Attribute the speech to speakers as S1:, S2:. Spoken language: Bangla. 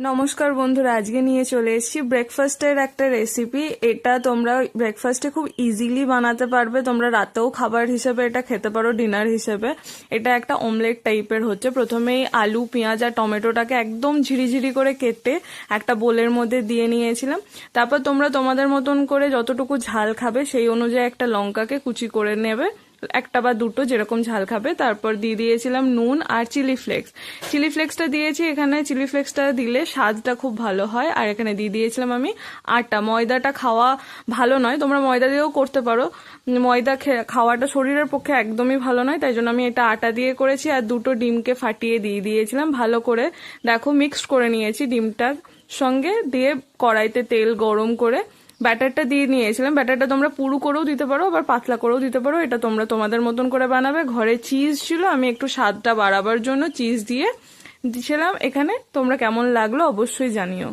S1: নমস্কার বন্ধুরা, আজকে নিয়ে চলে এসেছি ব্রেকফাস্টের একটা রেসিপি। এটা তোমরা ব্রেকফাস্টে খুব ইজিলি বানাতে পারবে। তোমরা রাতেও খাবার হিসেবে এটা খেতে পারো, ডিনার হিসেবে। এটা একটা অমলেট টাইপের হচ্ছে। প্রথমেই আলু, পেঁয়াজ আর টমেটোটাকে একদম ঝিরিঝিরি করে কেটে একটা বোলের মধ্যে দিয়ে নিয়েছিলাম। তারপর তোমরা তোমাদের মতন করে যতটুকু ঝাল খাবে সেই অনুযায়ী একটা লঙ্কাকে কুচি করে নেবে, একটা বা দুটো যেরকম ঝাল খাবে। তারপর দিয়ে দিয়েছিলাম নুন আর চিলি ফ্লেক্স। চিলি ফ্লেক্সটা দিয়েছি এখানে, চিলি ফ্লেক্সটা দিলে স্বাদটা খুব ভালো হয়। আর এখানে দিয়ে দিয়েছিলাম আমি আটা। ময়দাটা খাওয়া ভালো নয়, তোমরা ময়দা দিয়েও করতে পারো। ময়দা খাওয়াটা শরীরের পক্ষে একদমই ভালো নয়, তাই জন্য আমি এটা আটা দিয়ে করেছি। আর দুটো ডিমকে ফাটিয়ে দিয়ে দিয়েছিলাম, ভালো করে দেখো মিক্সড করে নিয়েছি ডিমটার সঙ্গে। দিয়ে কড়াইতে তেল গরম করে ব্যাটারটা দিয়ে নিয়েছিলাম। ব্যাটারটা তোমরা পুরু করেও দিতে পারো, আবার পাতলা করেও দিতে পারো, এটা তোমরা তোমাদের মতন করে বানাবে। ঘরে চিজ ছিল, আমি একটু স্বাদটা বাড়াবার জন্য চিজ দিয়ে দিয়েছিলাম এখানে। তোমরা কেমন লাগলো অবশ্যই জানিও।